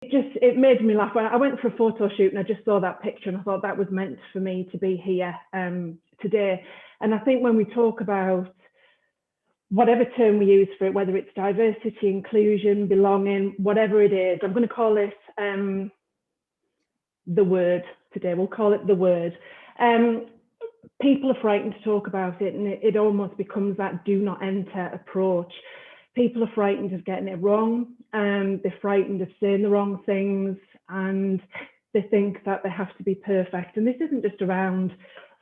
it made me laugh. When I went for a photo shoot and I just saw that picture and I thought that was meant for me to be here today. And I think when we talk about whatever term we use for it, whether it's diversity, inclusion, belonging, whatever it is, I'm going to call this the word today. We'll call it the word. People are frightened to talk about it, and it almost becomes that do not enter approach. People are frightened of getting it wrong, they're frightened of saying the wrong things, and they think that they have to be perfect. And this isn't just around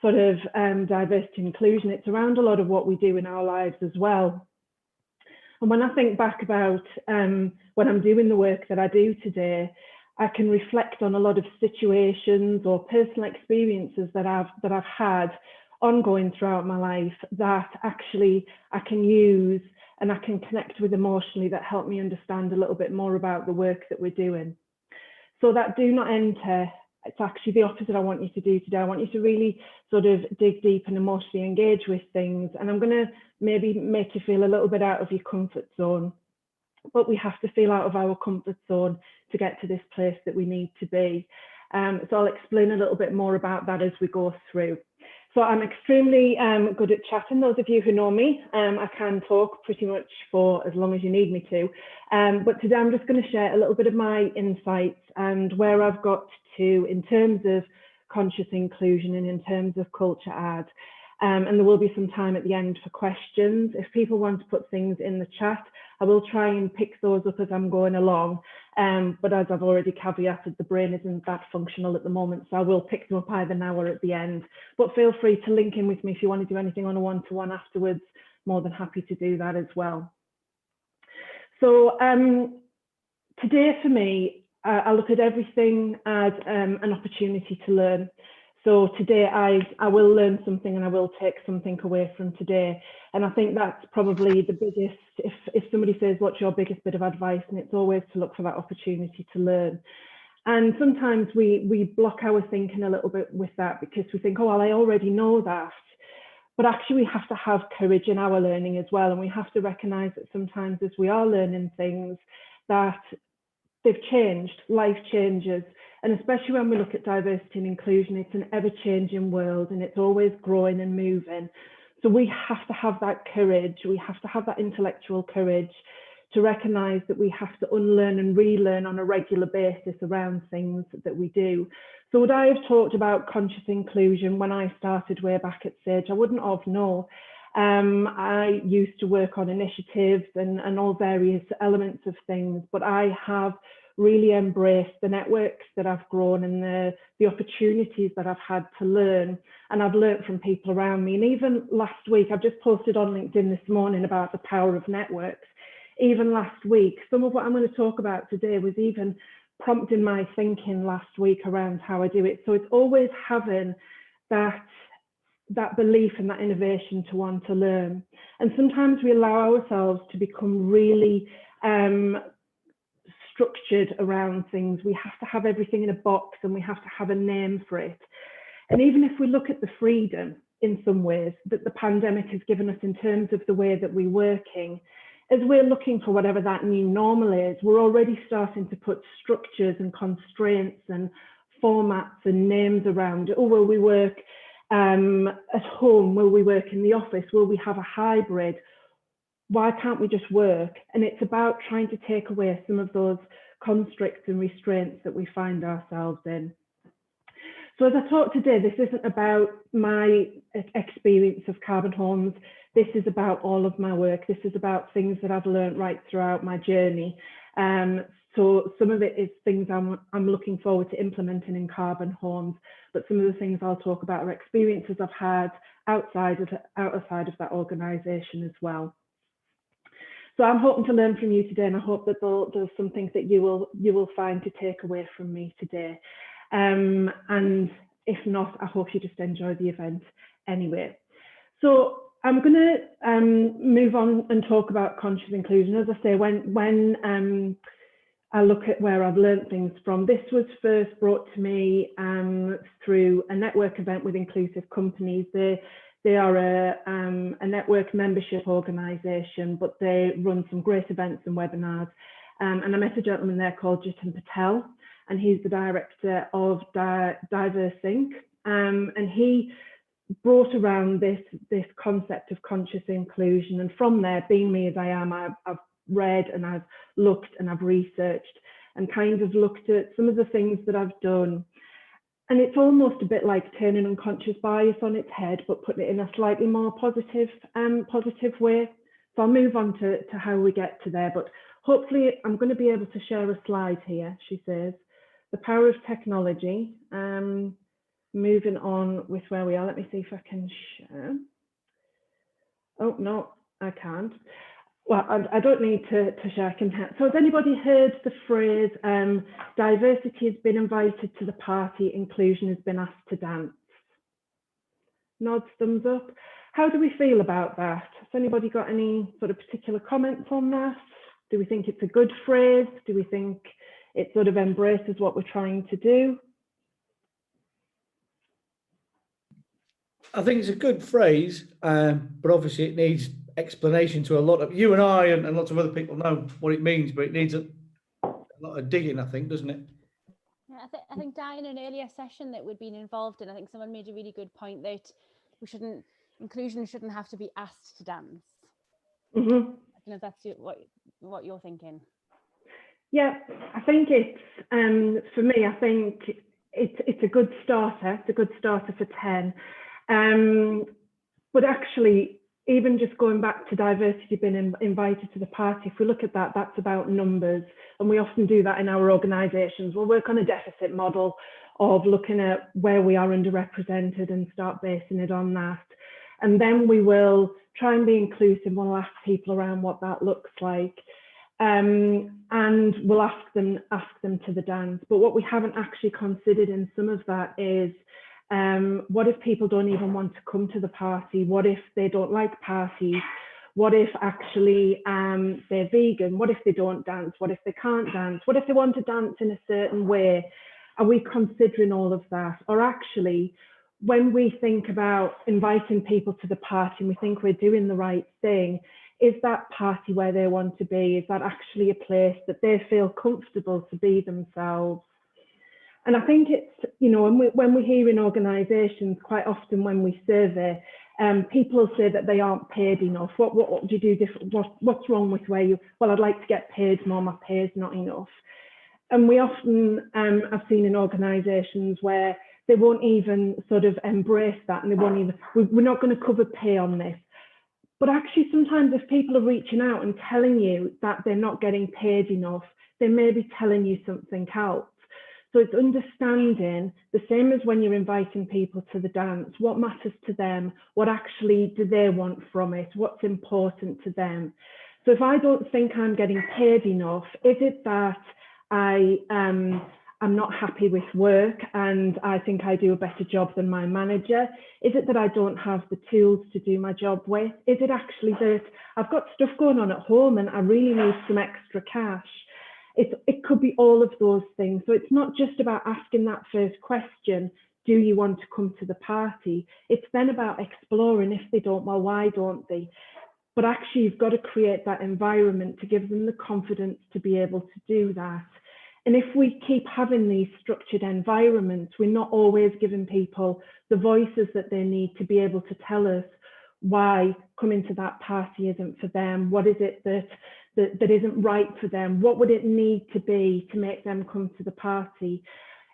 sort of diversity and inclusion, it's around a lot of what we do in our lives as well. And when I think back about when I'm doing the work that I do today, I can reflect on a lot of situations or personal experiences that I've had ongoing throughout my life that actually I can use and I can connect with emotionally, that help me understand a little bit more about the work that we're doing. So that do not enter, it's actually the opposite I want you to do today. I want you to really sort of dig deep and emotionally engage with things. And I'm going to maybe make you feel a little bit out of your comfort zone. But we have to feel out of our comfort zone to get to this place that we need to be. So I'll explain a little bit more about that as we go through. So I'm extremely good at chatting. Those of you who know me, I can talk pretty much for as long as you need me to. But today I'm just going to share a little bit of my insights and where I've got to in terms of conscious inclusion and in terms of culture ad. And there will be some time at the end for questions. If people want to put things in the chat, I will try and pick those up as I'm going along. But as I've already caveated, the brain isn't that functional at the moment, so I will pick them up either now or at the end. But feel free to link in with me if you want to do anything on a one-to-one afterwards. More than happy to do that as well. So today for me, I look at everything as an opportunity to learn. So today I will learn something and I will take something away from today. And I think that's probably the biggest, if somebody says, what's your biggest bit of advice? And it's always to look for that opportunity to learn. And sometimes we block our thinking a little bit with that because we think, oh, well, I already know that. But actually we have to have courage in our learning as well. And we have to recognize that sometimes as we are learning things that they've changed, life changes. And especially when we look at diversity and inclusion, it's an ever-changing world and it's always growing and moving. So we have to have that courage, we have to have that intellectual courage to recognise that we have to unlearn and relearn on a regular basis around things that we do. So would I have talked about conscious inclusion when I started way back at Sage? I wouldn't have, no. I used to work on initiatives and all various elements of things, but I have really embraced the networks that I've grown and the opportunities that I've had to learn. And I've learned from people around me. And even last week, I've just posted on LinkedIn this morning about the power of networks. Even last week, some of what I'm going to talk about today was even prompting my thinking last week around how I do it. So it's always having that belief and that innovation to want to learn. And sometimes we allow ourselves to become really structured around things. We have to have everything in a box and we have to have a name for it. And even if we look at the freedom in some ways that the pandemic has given us in terms of the way that we're working, as we're looking for whatever that new normal is, we're already starting to put structures and constraints and formats and names around it. Oh, will we work at home? Will we work in the office? Will we have a hybrid? Why can't we just work? And it's about trying to take away some of those constricts and restraints that we find ourselves in. So as I talk today, this isn't about my experience of Karbon Homes. This is about all of my work. This is about things that I've learned right throughout my journey. So some of it is things I'm looking forward to implementing in Karbon Homes, but some of the things I'll talk about are experiences I've had outside of that organisation as well. So I'm hoping to learn from you today, and I hope that there's some things that you will find to take away from me today. And if not, I hope you just enjoy the event anyway. So I'm going to move on and talk about conscious inclusion. As I say, when I look at where I've learned things from, this was first brought to me through a network event with Inclusive Companies. They are a network membership organisation, but they run some great events and webinars. And I met a gentleman there called Jitin Patel, and he's the director of Diverse Inc. And he brought around this concept of conscious inclusion. And from there, being me as I am, I've read and I've looked and I've researched and kind of looked at some of the things that I've done. And it's almost a bit like turning unconscious bias on its head, but putting it in a slightly more positive way. So I'll move on to how we get to there, but hopefully I'm going to be able to share a slide here. She says, the power of technology. Moving on with where we are. Let me see if I can share. Oh, no, I can't. Well, I don't need to share. I can. So has anybody heard the phrase, diversity has been invited to the party, inclusion has been asked to dance? Nods, thumbs up. How do we feel about that? Has anybody got any sort of particular comments on that? Do we think it's a good phrase? Do we think it sort of embraces what we're trying to do? I think it's a good phrase, but obviously it needs explanation to a lot of you and I and lots of other people know what it means, but it needs a lot of digging, I think, doesn't it? Yeah, I think Di, in an earlier session that we'd been involved in, I think someone made a really good point that inclusion shouldn't have to be asked to dance. Mm-hmm. I don't know if that's what you're thinking. Yeah, I think it's for me. I think it's a good starter. It's a good starter for 10. But actually, even just going back to diversity being invited to the party, if we look at that, that's about numbers. And we often do that in our organisations. We'll work on a deficit model of looking at where we are underrepresented and start basing it on that. And then we will try and be inclusive. We'll ask people around what that looks like. And we'll ask them to the dance. But what we haven't actually considered in some of that is, what if people don't even want to come to the party? What if they don't like parties? What if actually they're vegan? What if they don't dance? What if they can't dance? What if they want to dance in a certain way? Are we considering all of that? Or actually, when we think about inviting people to the party and we think we're doing the right thing, is that party where they want to be? Is that actually a place that they feel comfortable to be themselves? And I think it's, you know, when we hear in organisations, quite often when we survey, people will say that they aren't paid enough. What do you do different? What's wrong with where you, well, I'd like to get paid more, my pay is not enough. And we often have seen in organisations where they won't even sort of embrace that, and they won't even, we're not going to cover pay on this. But actually, sometimes if people are reaching out and telling you that they're not getting paid enough, they may be telling you something else. So it's understanding, the same as when you're inviting people to the dance, what matters to them, what actually do they want from it, what's important to them. So if I don't think I'm getting paid enough, is it that I'm not happy with work and I think I do a better job than my manager? Is it that I don't have the tools to do my job with? Is it actually that I've got stuff going on at home and I really need some extra cash? It could be all of those things. So it's not just about asking that first question, do you want to come to the party? It's then about exploring, if they don't, well, why don't they? But actually, you've got to create that environment to give them the confidence to be able to do that. And if we keep having these structured environments, we're not always giving people the voices that they need to be able to tell us why coming to that party isn't for them. What is it that isn't right for them? What would it need to be to make them come to the party?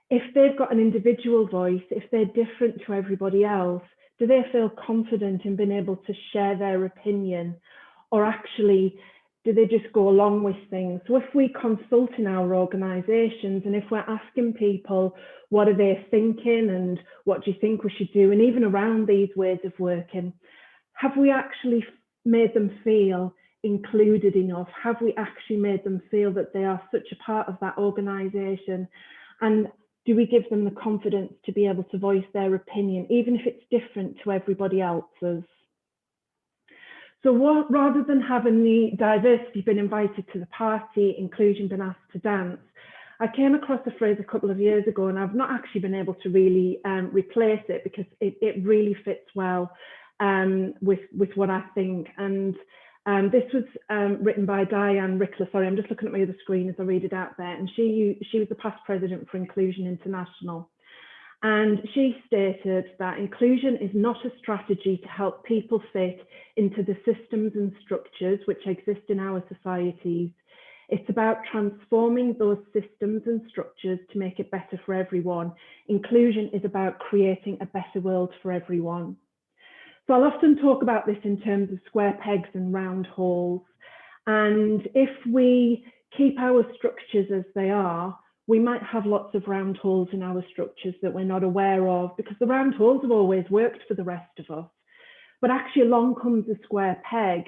If they've got an individual voice, if they're different to everybody else, do they feel confident in being able to share their opinion? Or actually, do they just go along with things? So if we consult in our organisations and if we're asking people, what are they thinking and what do you think we should do? And even around these ways of working, have we actually made them feel included enough? Have we actually made them feel that they are such a part of that organisation? And do we give them the confidence to be able to voice their opinion, even if it's different to everybody else's? So rather than having the diversity been invited to the party, inclusion been asked to dance, I came across a phrase a couple of years ago, and I've not actually been able to really replace it because it really fits well with what I think. And This was written by Diane Rickler. Sorry, I'm just looking at my other screen as I read it out there. And she was the past president for Inclusion International. And she stated that inclusion is not a strategy to help people fit into the systems and structures which exist in our societies. It's about transforming those systems and structures to make it better for everyone. Inclusion is about creating a better world for everyone. So I'll often talk about this in terms of square pegs and round holes. And if we keep our structures as they are, we might have lots of round holes in our structures that we're not aware of, because the round holes have always worked for the rest of us. But actually along comes a square peg,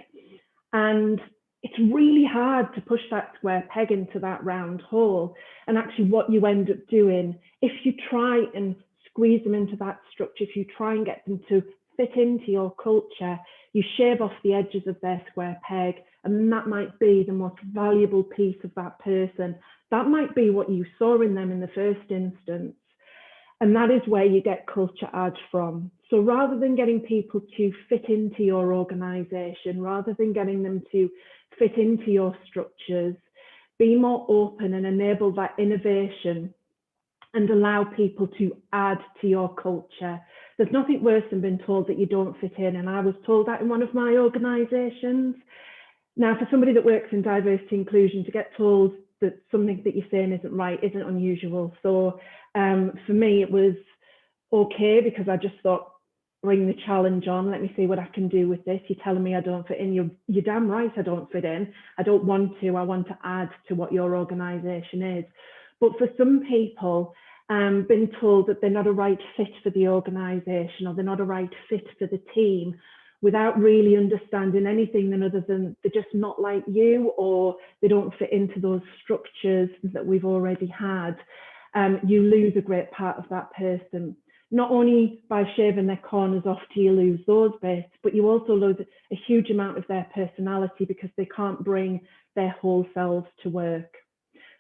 and it's really hard to push that square peg into that round hole. And actually what you end up doing, if you try and squeeze them into that structure, if you try and get them to fit into your culture, you shave off the edges of their square peg, and that might be the most valuable piece of that person. That might be what you saw in them in the first instance. And that is where you get culture add from. So rather than getting people to fit into your organization, rather than getting them to fit into your structures, be more open and enable that innovation and allow people to add to your culture. There's nothing worse than being told that you don't fit in. And I was told that in one of my organizations. Now, for somebody that works in diversity inclusion, to get told that something that you're saying isn't right isn't unusual. So for me, it was okay, because I just thought, bring the challenge on, let me see what I can do with this. You're telling me I don't fit in, you're damn right I don't fit in. I don't want to, I want to add to what your organisation is. But for some people, been told that they're not a right fit for the organisation, or they're not a right fit for the team, without really understanding anything other than they're just not like you, or they don't fit into those structures that we've already had, you lose a great part of that person. Not only by shaving their corners off do you lose those bits, but you also lose a huge amount of their personality, because they can't bring their whole selves to work.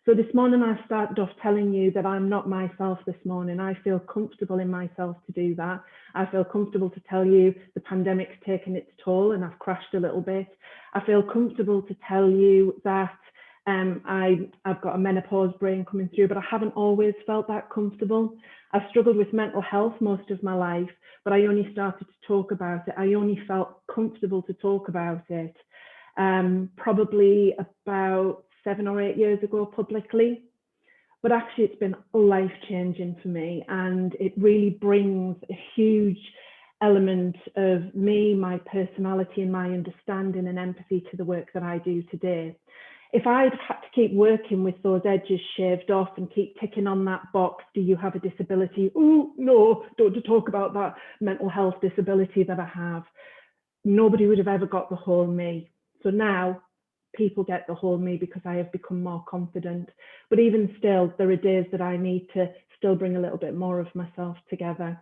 So this morning I started off telling you that I'm not myself this morning. I feel comfortable in myself to do that. I feel comfortable to tell you the pandemic's taken its toll and I've crashed a little bit. I feel comfortable to tell you that I've got a menopause brain coming through, but I haven't always felt that comfortable. I've struggled with mental health most of my life, but I only started to talk about it. I only felt comfortable to talk about it probably about 7 or 8 years ago publicly. But actually it's been life-changing for me, and it really brings a huge element of me, my personality and my understanding and empathy to the work that I do today. If I'd had to keep working with those edges shaved off and keep ticking on that box, do you have a disability? Oh, no, don't talk about that mental health disability that I have. Nobody would have ever got the whole me. So now people get the whole me because I have become more confident. But even still, there are days that I need to still bring a little bit more of myself together.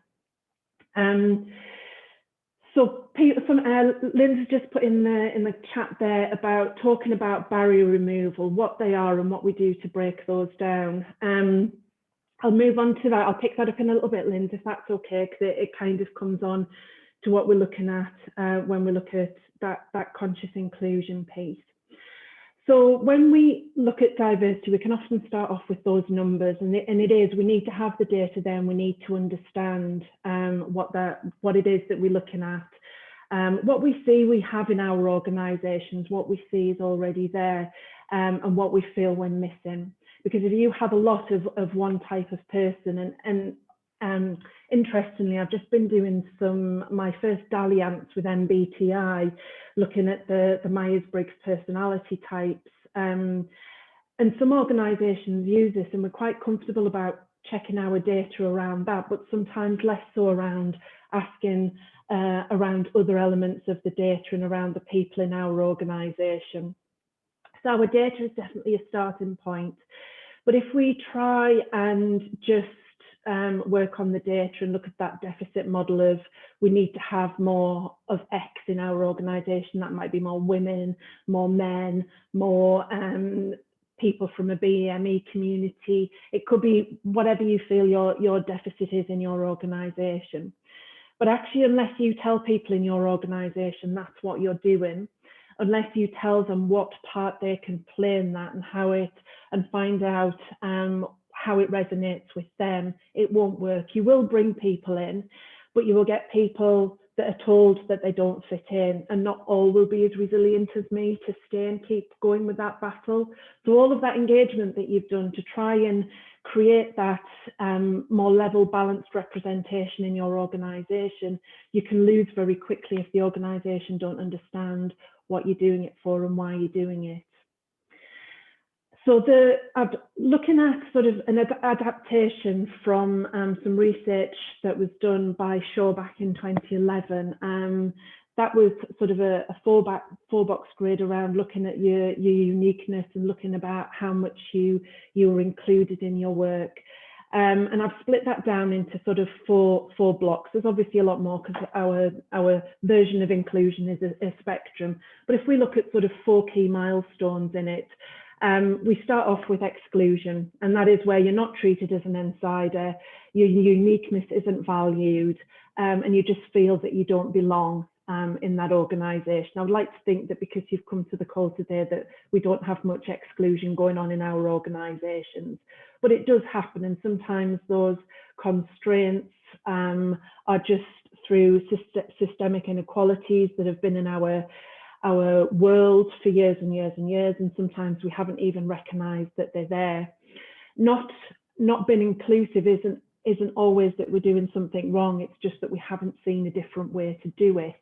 So Lynn's just put in the chat there about talking about barrier removal, what they are and what we do to break those down. I'll move on to that. I'll pick that up in a little bit, Lynn, if that's okay, because it kind of comes on to what we're looking at when we look at that conscious inclusion piece. So when we look at diversity, we can often start off with those numbers, and it is, we need to have the data there, and we need to understand what it is that we're looking at. What we see we have in our organisations, what we see is already there, and what we feel we're missing. Because if you have a lot of one type of person, and interestingly, I've just been doing my first dalliance with MBTI, looking at the Myers-Briggs personality types. And some organisations use this, and we're quite comfortable about checking our data around that, but sometimes less so around asking around other elements of the data and around the people in our organisation. So our data is definitely a starting point. But if we try and just work on the data and look at that deficit model of we need to have more of X in our organisation, that might be more women, more men, more people from a BEME community. It could be whatever you feel your deficit is in your organisation. But actually, unless you tell people in your organisation that's what you're doing, unless you tell them what part they can play in that and and find out how it resonates with them, it won't work. You will bring people in, but you will get people that are told that they don't fit in, and not all will be as resilient as me to stay and keep going with that battle. So all of that engagement that you've done to try and create that more level, balanced representation in your organisation, you can lose very quickly if the organisation don't understand what you're doing it for and why you're doing it. So looking at sort of an adaptation from some research that was done by Shaw back in 2011, that was sort of a four-box grid around looking at your uniqueness and looking about how much you were included in your work. And I've split that down into sort of four blocks. There's obviously a lot more because our version of inclusion is a spectrum. But if we look at sort of 4 key milestones in it, we start off with exclusion, and that is where you're not treated as an insider, your uniqueness isn't valued, and you just feel that you don't belong in that organisation. I would like to think that because you've come to the call today that we don't have much exclusion going on in our organisations, but it does happen, and sometimes those constraints are just through systemic inequalities that have been in our world for years and years and years, and sometimes we haven't even recognised that they're there. Not being inclusive isn't always that we're doing something wrong, it's just that we haven't seen a different way to do it.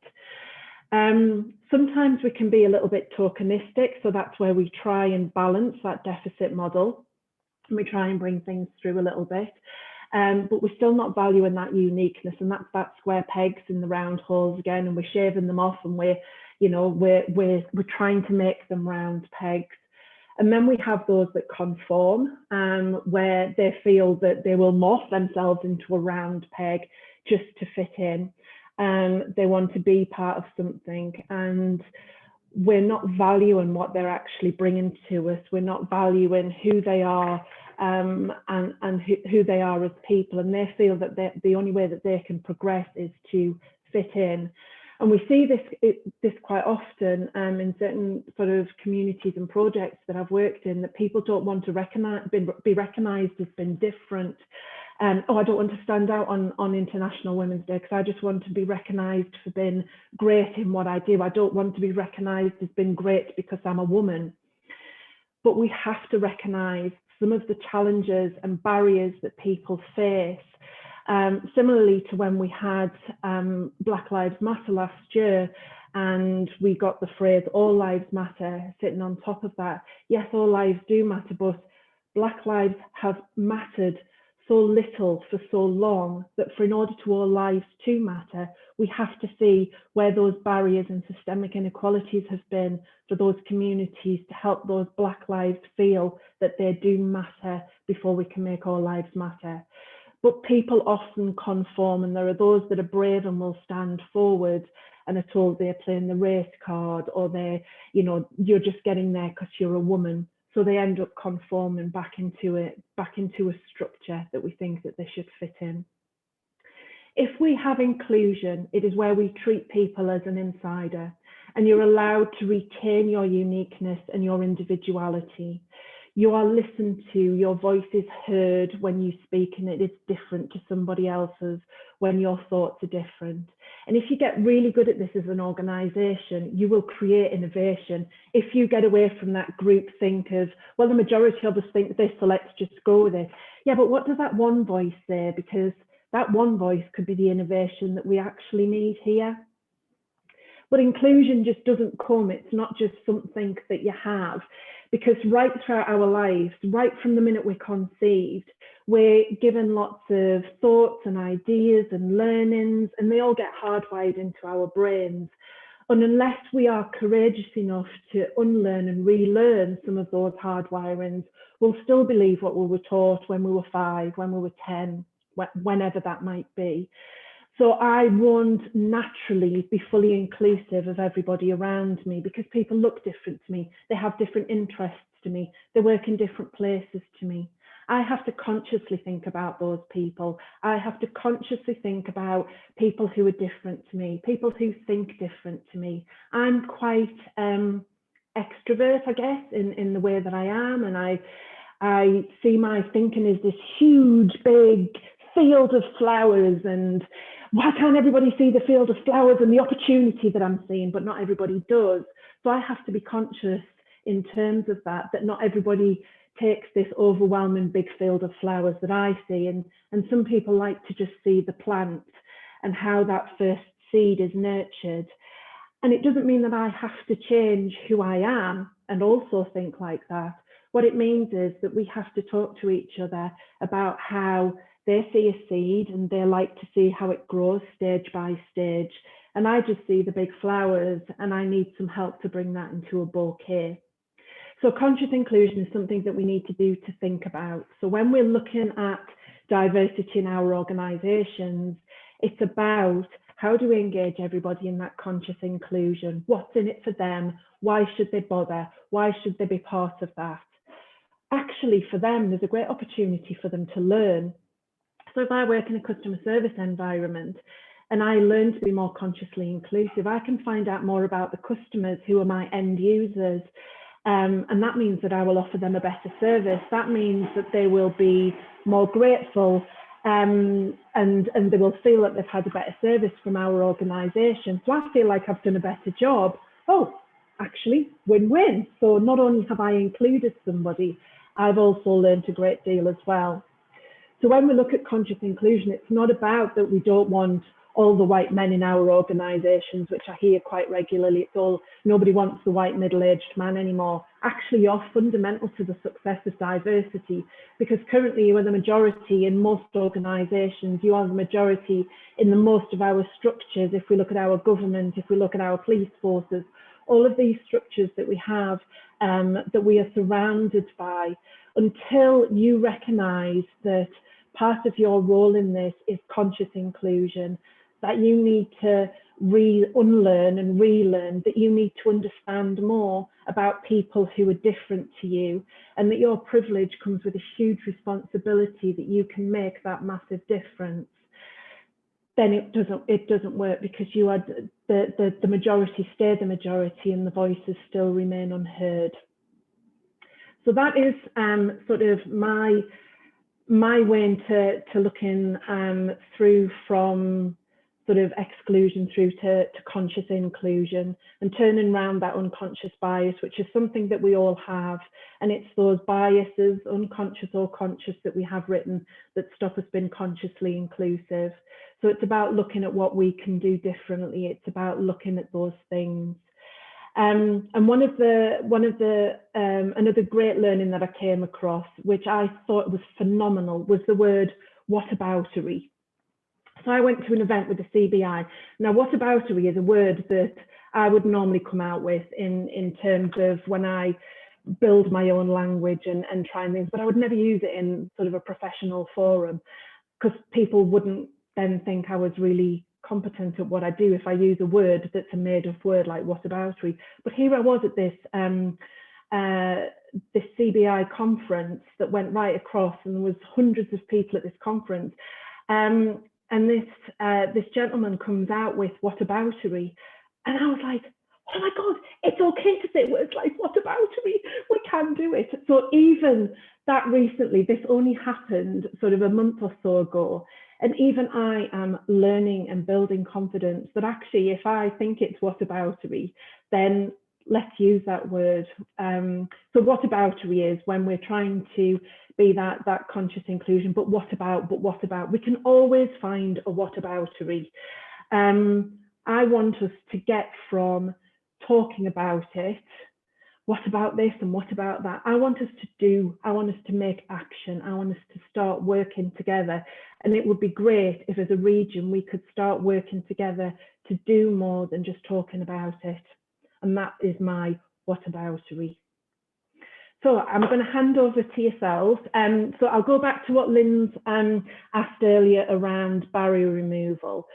Sometimes we can be a little bit tokenistic, so that's where we try and balance that deficit model, and we try and bring things through a little bit. But we're still not valuing that uniqueness, and that's that square pegs in the round holes again, and we're shaving them off, and we're trying to make them round pegs. And then we have those that conform, where they feel that they will morph themselves into a round peg just to fit in. They want to be part of something, and we're not valuing what they're actually bringing to us. We're not valuing who they are and who they are as people, and they feel that the only way that they can progress is to fit in. And we see this quite often in certain sort of communities and projects that I've worked in, that people don't want to be recognised as being different. Oh, I don't want to stand out on International Women's Day because I just want to be recognised for being great in what I do. I don't want to be recognised as being great because I'm a woman. But we have to recognise some of the challenges and barriers that people face. Similarly to when we had Black Lives Matter last year, and we got the phrase all lives matter sitting on top of that. Yes, all lives do matter, but Black lives have mattered so little for so long that in order to all lives to matter, we have to see where those barriers and systemic inequalities have been for those communities to help those Black lives feel that they do matter before we can make all lives matter. But people often conform, and there are those that are brave and will stand forward and are told they're playing the race card, or you're just getting there because you're a woman. So they end up conforming back into a structure that we think that they should fit in. If we have inclusion, it is where we treat people as an insider, and you're allowed to retain your uniqueness and your individuality. You are listened to, your voice is heard when you speak, and it is different to somebody else's when your thoughts are different. And if you get really good at this as an organisation, you will create innovation. If you get away from that group think of, well, the majority of us think this, so let's just go with it. Yeah, but what does that one voice say? Because that one voice could be the innovation that we actually need here. But inclusion just doesn't come, it's not just something that you have, because right throughout our lives, right from the minute we're conceived, we're given lots of thoughts and ideas and learnings, and they all get hardwired into our brains. And unless we are courageous enough to unlearn and relearn some of those hardwirings, we'll still believe what we were taught when we were 5, when we were 10, whenever that might be. So I won't naturally be fully inclusive of everybody around me because people look different to me. They have different interests to me. They work in different places to me. I have to consciously think about those people. I have to consciously think about people who are different to me, people who think different to me. I'm quite extrovert, I guess, in the way that I am, and I see my thinking as this huge, big field of flowers, and why can't everybody see the field of flowers and the opportunity that I'm seeing, but not everybody does. So I have to be conscious in terms of that not everybody takes this overwhelming big field of flowers that I see, and some people like to just see the plant and how that first seed is nurtured. And it doesn't mean that I have to change who I am and also think like that. What it means is that we have to talk to each other about how they see a seed and they like to see how it grows stage by stage. And I just see the big flowers and I need some help to bring that into a bouquet. So conscious inclusion is something that we need to do to think about. So when we're looking at diversity in our organisations, it's about how do we engage everybody in that conscious inclusion? What's in it for them? Why should they bother? Why should they be part of that? Actually, for them, there's a great opportunity for them to learn. So if I work in a customer service environment and I learn to be more consciously inclusive, I can find out more about the customers who are my end users. And that means that I will offer them a better service. That means that they will be more grateful and they will feel that they've had a better service from our organisation. So I feel like I've done a better job. Oh, actually, win-win. So not only have I included somebody, I've also learned a great deal as well. So when we look at conscious inclusion, it's not about that we don't want all the white men in our organisations, which I hear quite regularly. It's all, nobody wants the white middle-aged man anymore. Actually, you're fundamental to the success of diversity, because currently you are the majority in most organisations. You are the majority in the most of our structures. If we look at our government, if we look at our police forces, all of these structures that we have, that we are surrounded by, until you recognise that part of your role in this is conscious inclusion, that you need to unlearn and relearn, that you need to understand more about people who are different to you, and that your privilege comes with a huge responsibility that you can make that massive difference, then it doesn't work, because you are the majority stay the majority and the voices still remain unheard. So that is sort of my way into looking through from sort of exclusion through to conscious inclusion, and turning around that unconscious bias, which is something that we all have. And it's those biases, unconscious or conscious, that we have written that stop us being consciously inclusive. So it's about looking at what we can do differently. It's about looking at those things. And another great learning that I came across, which I thought was phenomenal, was the word whataboutery. So I went to an event with the CBI. Now, whataboutery is a word that I would normally come out with in terms of when I build my own language and try things, but I would never use it in sort of a professional forum, because people wouldn't then think I was really competent at what I do if I use a word that's a made-up word like whataboutery. But here I was at this this CBI conference that went right across, and there was hundreds of people at this conference. And this gentleman comes out with whataboutery, and I was like, oh my God, it's okay to say words like whataboutery. We can do it. So even that recently, this only happened sort of a month or so ago. And even I am learning and building confidence that actually, if I think it's whataboutery, then let's use that word. So whataboutery is when we're trying to be that conscious inclusion, but what about? We can always find a whataboutery. I want us to get from talking about it, what about this and what about that? I want us to do, I want us to make action. I want us to start working together. And it would be great if as a region we could start working together to do more than just talking about it. And that is my whataboutery. So I'm going to hand over to yourselves. So I'll go back to what Lynn's asked earlier around barrier removal.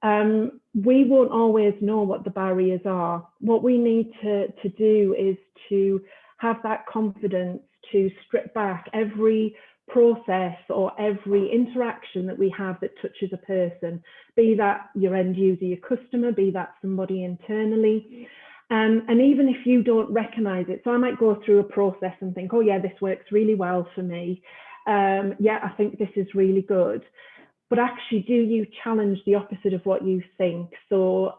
We won't always know what the barriers are. What we need to do is to have that confidence to strip back every process or every interaction that we have that touches a person, be that your end user, your customer, be that somebody internally. And even if you don't recognize it, so I might go through a process and think, oh yeah, this works really well for me. Yeah, I think this is really good. But actually, do you challenge the opposite of what you think? So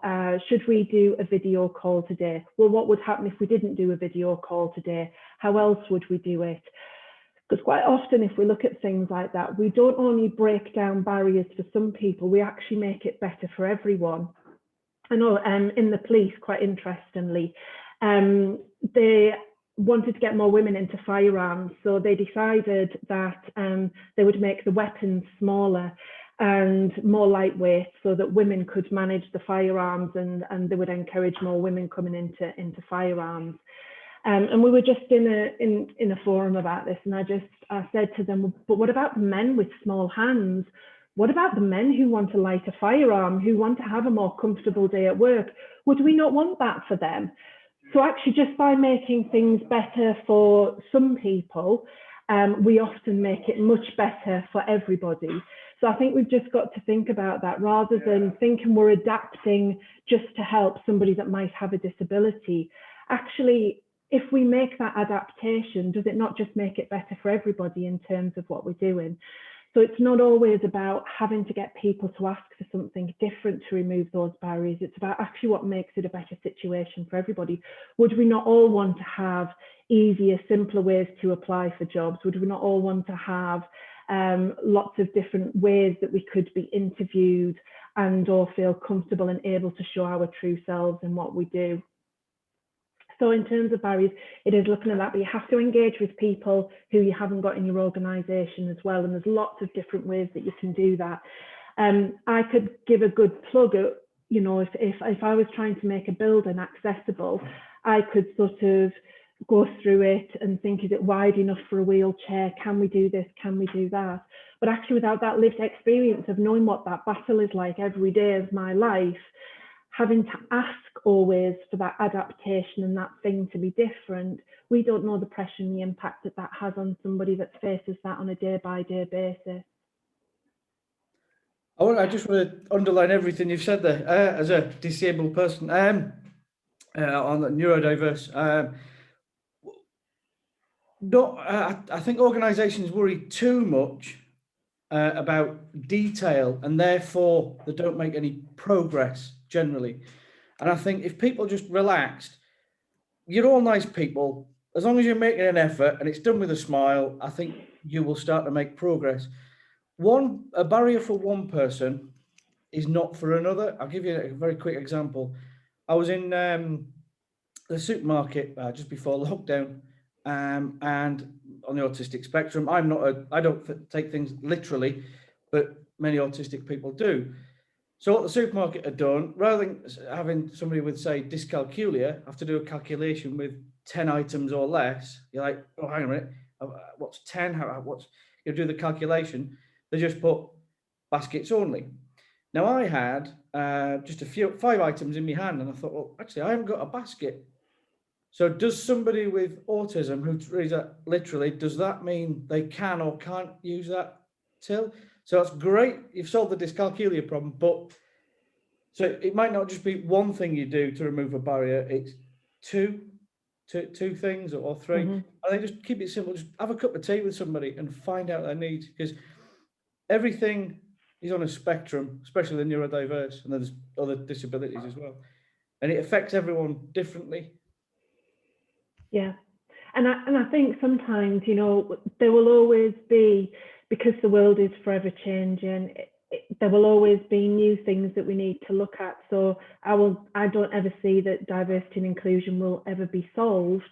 should we do a video call today? Well, what would happen if we didn't do a video call today? How else would we do it? Because quite often, if we look at things like that, we don't only break down barriers for some people, we actually make it better for everyone. I know in the police, quite interestingly, they wanted to get more women into firearms. So they decided that they would make the weapons smaller and more lightweight so that women could manage the firearms, and they would encourage more women coming into firearms. And we were just in a forum about this, and I said to them, but what about the men with small hands? What about the men who want to light a firearm, who want to have a more comfortable day at work? Would we not want that for them? So actually, just by making things better for some people, we often make it much better for everybody. So I think we've just got to think about that rather than thinking we're adapting just to help somebody that might have a disability. Actually, if we make that adaptation, does it not just make it better for everybody in terms of what we're doing? So it's not always about having to get people to ask for something different to remove those barriers. It's about actually what makes it a better situation for everybody. Would we not all want to have easier, simpler ways to apply for jobs? Would we not all want to have lots of different ways that we could be interviewed and or feel comfortable and able to show our true selves in what we do? So in terms of barriers, it is looking at that, but you have to engage with people who you haven't got in your organisation as well. And there's lots of different ways that you can do that. I could give a good plug, you know, if I was trying to make a building accessible, I could sort of go through it and think, is it wide enough for a wheelchair? Can we do this? Can we do that? But actually without that lived experience of knowing what that battle is like every day of my life, having to ask always for that adaptation and that thing to be different, we don't know the pressure and the impact that that has on somebody that faces that on a day-by-day basis. I just want to underline everything you've said there. As a disabled person, on the neurodiverse, I think organisations worry too much about detail, and therefore they don't make any progress generally. And I think if people just relaxed, you're all nice people. As long as you're making an effort and it's done with a smile, I think you will start to make progress. A barrier for one person is not for another. I'll give you a very quick example. I was in the supermarket just before lockdown, and on the autistic spectrum, I don't take things literally, but many autistic people do. So what the supermarket had done, rather than having somebody with, say, dyscalculia have to do a calculation with 10 items or less, you're like, oh, hang on a minute, what's 10? What's you do the calculation? They just put baskets only. Now I had just 5 items in my hand, and I thought, well, actually, I haven't got a basket. So does somebody with autism who reads that literally, does that mean they can or can't use that till? So that's great. You've solved the dyscalculia problem, but so it might not just be one thing you do to remove a barrier. It's two things or 3. Mm-hmm. I think just keep it simple. Just have a cup of tea with somebody and find out their needs, because everything is on a spectrum, especially the neurodiverse, and there's other disabilities as well, and it affects everyone differently. Yeah, and I think sometimes, you know, there will always be, because the world is forever changing, there will always be new things that we need to look at. So I don't ever see that diversity and inclusion will ever be solved,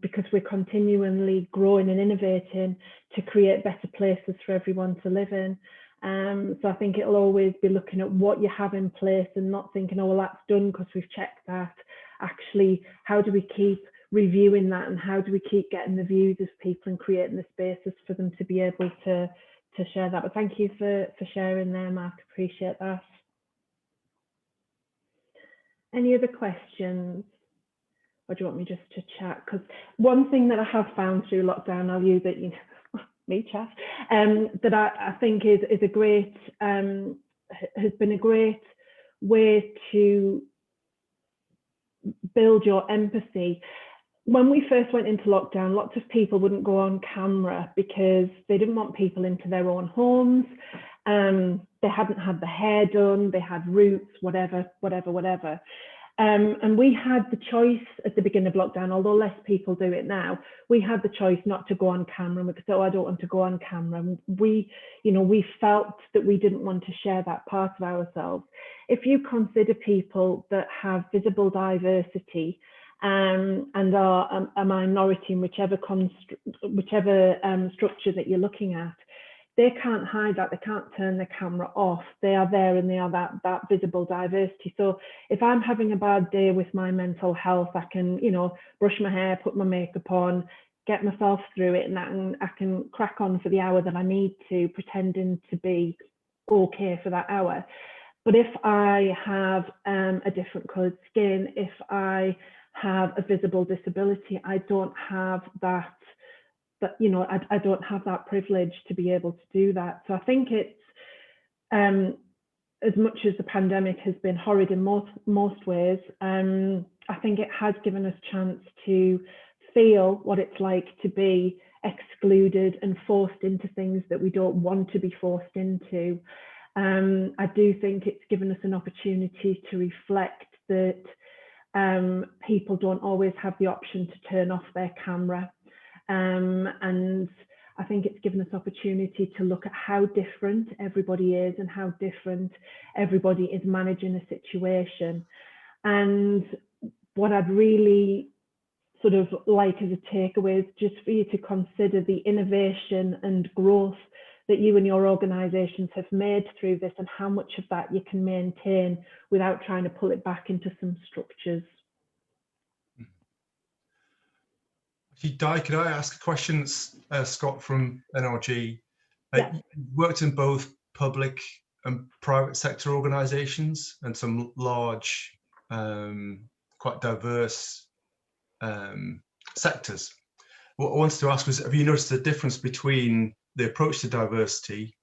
because we're continually growing and innovating to create better places for everyone to live in. So I think it'll always be looking at what you have in place and not thinking, oh, well, that's done because we've checked that. Actually, how do we keep reviewing that, and how do we keep getting the views of people and creating the spaces for them to be able to share that? But thank you for sharing there, Mark. Appreciate that. Any other questions? Or do you want me just to chat? Because one thing that I have found through lockdown, I'll use it, you know, me chat, that I think is a great, has been a great way to build your empathy. When we first went into lockdown, lots of people wouldn't go on camera because they didn't want people into their own homes. They hadn't had the hair done, they had roots, whatever. And we had the choice at the beginning of lockdown, although less people do it now, we had the choice not to go on camera. And we could say, oh, I don't want to go on camera. And we felt that we didn't want to share that part of ourselves. If you consider people that have visible diversity and are a minority in whichever structure that you're looking at, they can't hide that, they can't turn their camera off. They are there and they are that visible diversity. So if I'm having a bad day with my mental health, I can, brush my hair, put my makeup on, get myself through it, and I can crack on for the hour that I need to, pretending to be okay for that hour. But if I have a different coloured skin, if I have a visible disability, I don't have that. But I don't have that privilege to be able to do that. So I think it's as much as the pandemic has been horrid in most ways, I think it has given us a chance to feel what it's like to be excluded and forced into things that we don't want to be forced into. I do think it's given us an opportunity to reflect that people don't always have the option to turn off their camera. And I think it's given us opportunity to look at how different everybody is and how different everybody is managing a situation. And what I'd really sort of like as a takeaway is just for you to consider the innovation and growth that you and your organisations have made through this, and how much of that you can maintain without trying to pull it back into some structures. Di, could I ask a question, Scott from NRG? Yeah. You worked in both public and private sector organisations and some large, quite diverse sectors. What I wanted to ask was, have you noticed the difference between the approach to diversity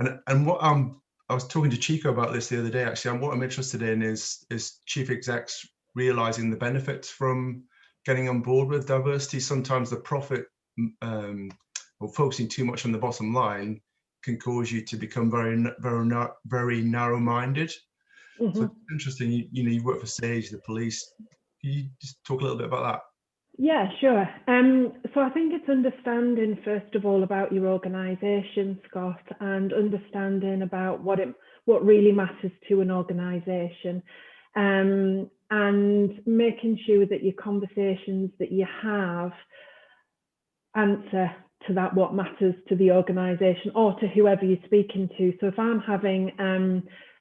and what I was talking to Chico about this the other day, actually, and what I'm interested in is chief execs realising the benefits from getting on board with diversity. Sometimes the profit or focusing too much on the bottom line can cause you to become very narrow-minded. Mm-hmm. So it's interesting, you work for Sage, the police. Can you just talk a little bit about that? Yeah, sure. So I think it's understanding, first of all, about your organisation, Scott, and understanding about what really matters to an organisation. And making sure that your conversations that you have answer to that, what matters to the organisation or to whoever you're speaking to. So if I'm having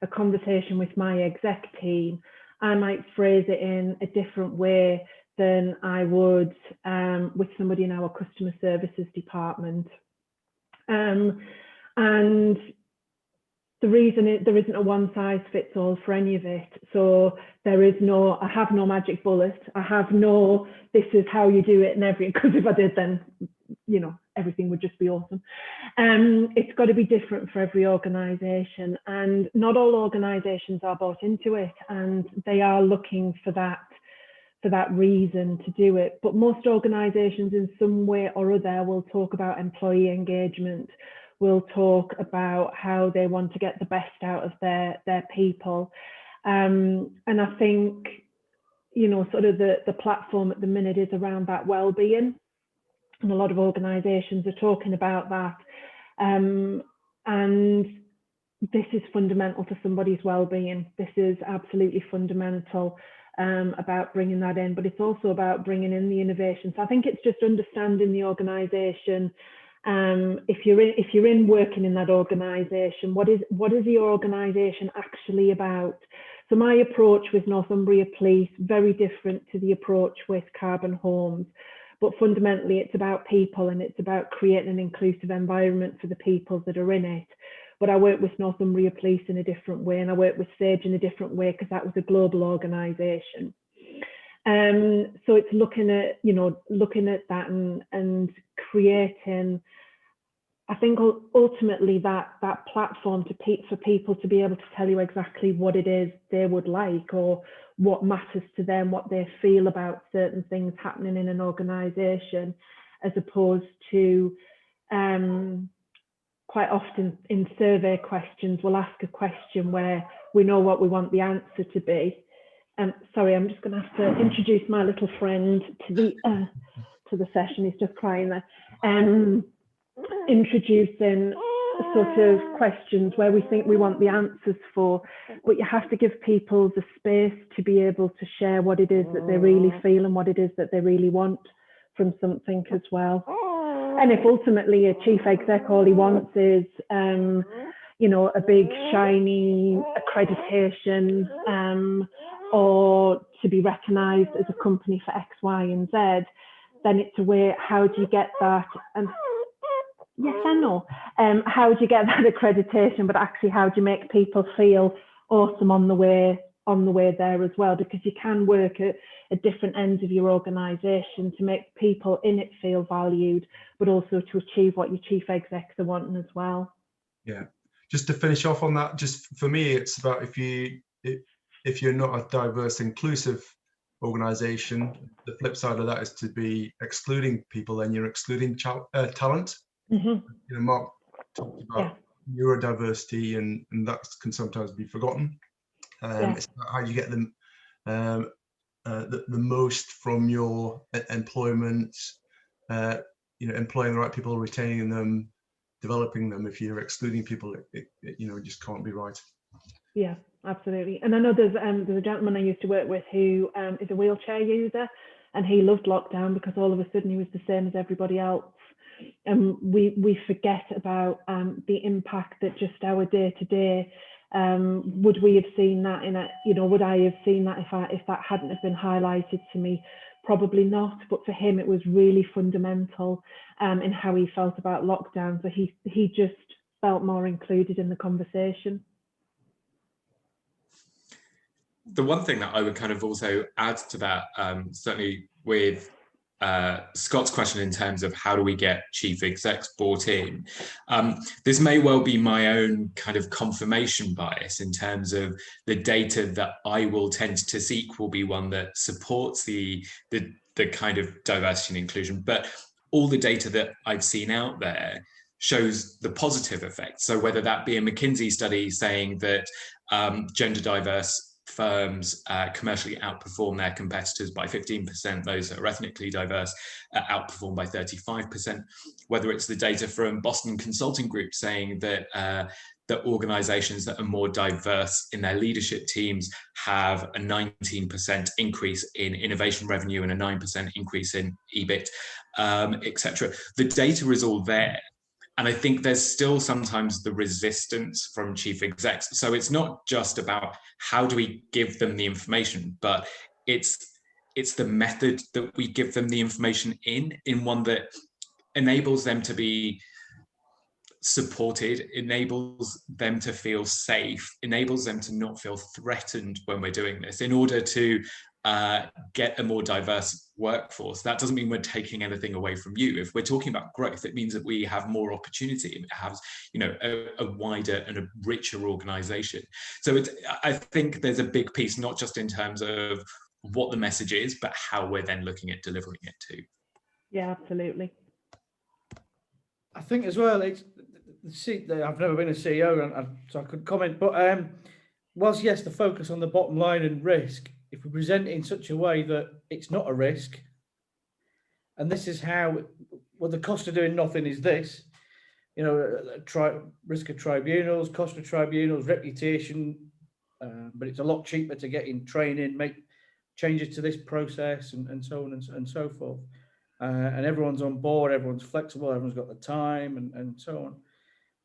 a conversation with my exec team, I might phrase it in a different way than I would with somebody in our customer services department. And the reason there isn't a one size fits all for any of it. So I have no magic bullet. I have no, this is how you do it and because if I did, then, everything would just be awesome. It's got to be different for every organisation, and not all organisations are bought into it, and they are looking for that reason to do it. But most organisations in some way or other will talk about employee engagement, will talk about how they want to get the best out of their people. And I think, sort of the platform at the minute is around that well-being. And a lot of organisations are talking about that. And this is fundamental to somebody's well-being. This is absolutely fundamental about bringing that in, but it's also about bringing in the innovation. So I think it's just understanding the organisation. If you're in working in that organisation, what is the organisation actually about? So my approach with Northumbria Police, very different to the approach with Karbon Homes, but fundamentally it's about people, and it's about creating an inclusive environment for the people that are in it. But I work with Northumbria Police in a different way, and I work with Sage in a different way because that was a global organisation. So it's looking at that and creating I think ultimately that platform for people to be able to tell you exactly what it is they would like, or what matters to them, what they feel about certain things happening in an organisation, as opposed to quite often in survey questions, we'll ask a question where we know what we want the answer to be. Sorry, I'm just going to have to introduce my little friend to the session. He's just crying there. Introducing sort of questions where we think we want the answers for, but you have to give people the space to be able to share what it is that they really feel and what it is that they really want from something as well. And if ultimately a chief exec, all he wants is, you know, a big shiny accreditation, or to be recognised as a company for X, Y, and Z, then it's a way, how do you get that? And yes, I know. How do you get that accreditation? But actually, how do you make people feel awesome on the way there as well? Because you can work at different ends of your organisation to make people in it feel valued, but also to achieve what your chief execs are wanting as well. Yeah, just to finish off on that, just for me, it's about if you're not a diverse, inclusive organisation, the flip side of that is to be excluding people, then you're excluding talent. You know, Mark talked about neurodiversity, and that can sometimes be forgotten. It's about how you get them the most from your employment, you know, employing the right people, retaining them, developing them. If you're excluding people, it you know, it just can't be right. Yeah, absolutely. And I know there's a gentleman I used to work with who is a wheelchair user, and he loved lockdown because all of a sudden he was the same as everybody else. And we forget about the impact that just our day-to-day, would we have seen that would I have seen that if that hadn't have been highlighted to me? Probably not, but for him it was really fundamental in how he felt about lockdown. So he just felt more included in the conversation. The one thing that I would kind of also add to that, certainly with Scott's question in terms of how do we get chief execs bought in, this may well be my own kind of confirmation bias in terms of the data that I will tend to seek will be one that supports the kind of diversity and inclusion, but all the data that I've seen out there shows the positive effect. So whether that be a McKinsey study saying that gender diverse firms commercially outperform their competitors by 15%, those that are ethnically diverse outperform by 35%, whether it's the data from Boston Consulting Group saying that that organizations that are more diverse in their leadership teams have a 19% increase in innovation revenue and a 9% increase in EBIT, etc. The data is all there. And I think there's still sometimes the resistance from chief execs. So it's not just about how do we give them the information, but it's the method that we give them the information in one that enables them to be supported, enables them to feel safe, enables them to not feel threatened when we're doing this, in order to get a more diverse workforce. That doesn't mean we're taking anything away from you. If we're talking about growth, it means that we have more opportunity. It has, you know, a wider and a richer organization. So I think there's a big piece, not just in terms of what the message is, but how we're then looking at delivering it too. Yeah, absolutely. I think as well, I've never been a CEO, so I couldn't comment, but whilst yes, the focus on the bottom line and risk, if we present it in such a way that it's not a risk, and this is how, well, the cost of doing nothing is this, you know, risk of tribunals, cost of tribunals, reputation, but it's a lot cheaper to get in training, make changes to this process, and so on and so forth. And everyone's on board, everyone's flexible, everyone's got the time, and so on.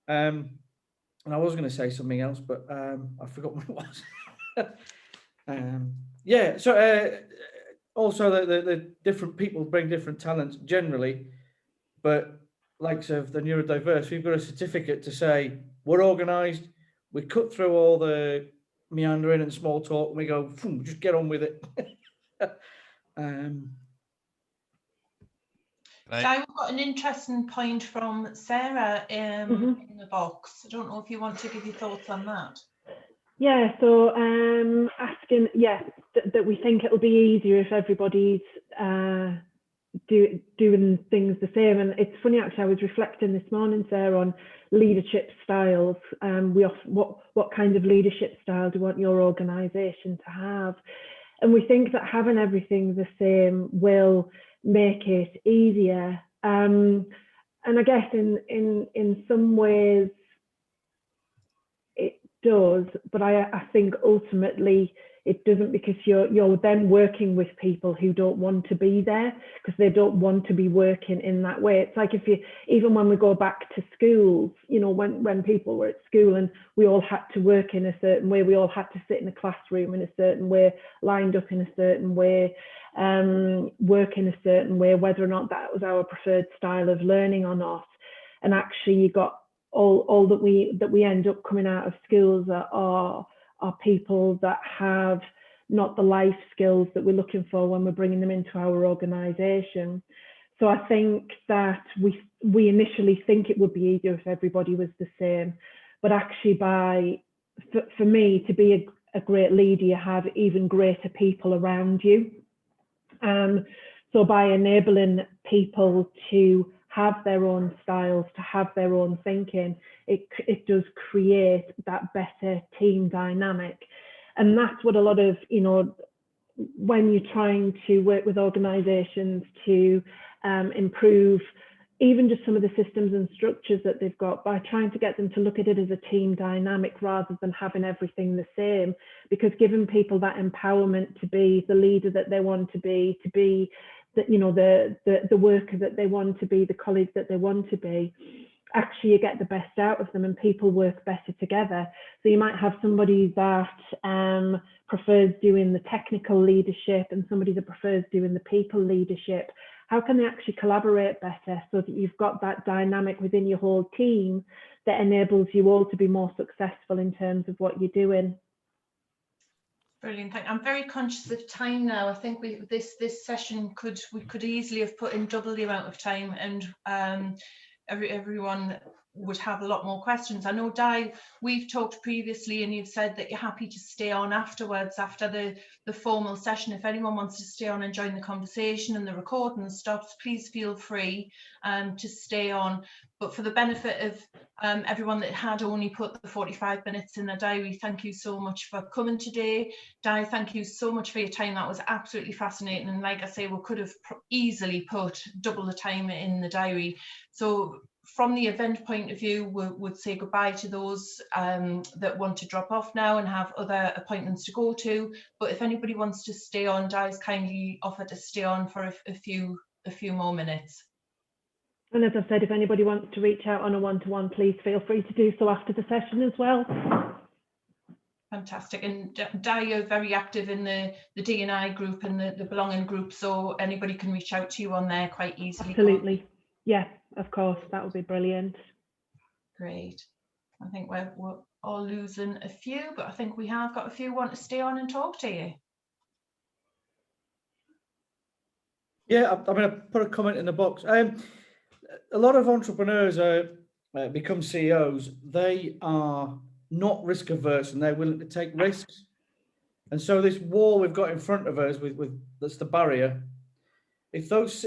And I was going to say something else, but I forgot what it was. Yeah, so also the different people bring different talents generally, but like so the neurodiverse, we've got a certificate to say we're organised, we cut through all the meandering and small talk, and we go, just get on with it. Di, we've got an interesting point from Sarah in the box. I don't know if you want to give your thoughts on that. Yeah, so asking, that we think it'll be easier if everybody's doing things the same. And it's funny, actually, I was reflecting this morning, Sarah, on leadership styles. What kind of leadership style do you want your organisation to have? And we think that having everything the same will make it easier. And I guess in some ways it does, but I think ultimately it doesn't, because you're then working with people who don't want to be there because they don't want to be working in that way. It's like even when we go back to schools, when people were at school and we all had to work in a certain way, we all had to sit in a classroom in a certain way, lined up in a certain way, work in a certain way, whether or not that was our preferred style of learning or not. And actually you got all that we end up coming out of schools are people that have not the life skills that we're looking for when we're bringing them into our organisation. So I think that we initially think it would be easier if everybody was the same, but actually for me, to be a great leader, you have even greater people around you. So by enabling people to have their own styles, to have their own thinking, it does create that better team dynamic. And that's what a lot of, when you're trying to work with organisations to improve even just some of the systems and structures that they've got, by trying to get them to look at it as a team dynamic rather than having everything the same, because giving people that empowerment to be the leader that they want to be the worker that they want to be, the colleague that they want to be, actually you get the best out of them and people work better together. So you might have somebody that prefers doing the technical leadership and somebody that prefers doing the people leadership. How can they actually collaborate better so that you've got that dynamic within your whole team that enables you all to be more successful in terms of what you're doing? Brilliant. I'm very conscious of time now. I think this session we could easily have put in double the amount of time, and everyone would have a lot more questions. I know, Di, we've talked previously and you've said that you're happy to stay on afterwards, after the formal session. If anyone wants to stay on and join the conversation and the recording stops, please feel free to stay on. But for the benefit of everyone that had only put the 45 minutes in their diary, thank you so much for coming today. Di, thank you so much for your time. That was absolutely fascinating. And like I say, we could have easily put double the time in the diary. So from the event point of view, we would say goodbye to those that want to drop off now and have other appointments to go to. But if anybody wants to stay on, Di's kindly offered to stay on for a few more minutes. And as I said, if anybody wants to reach out on a one-to-one, please feel free to do so after the session as well. Fantastic. And Di, you're very active in the D&I group and the belonging group, so anybody can reach out to you on there quite easily. Absolutely. Yeah, of course, that would be brilliant. Great. I think we're all losing a few, but I think we have got a few want to stay on and talk to you. Yeah, I mean, I put a comment in the box. A lot of entrepreneurs become CEOs. They are not risk averse and they're willing to take risks. And so this wall we've got in front of us with that's the barrier. If those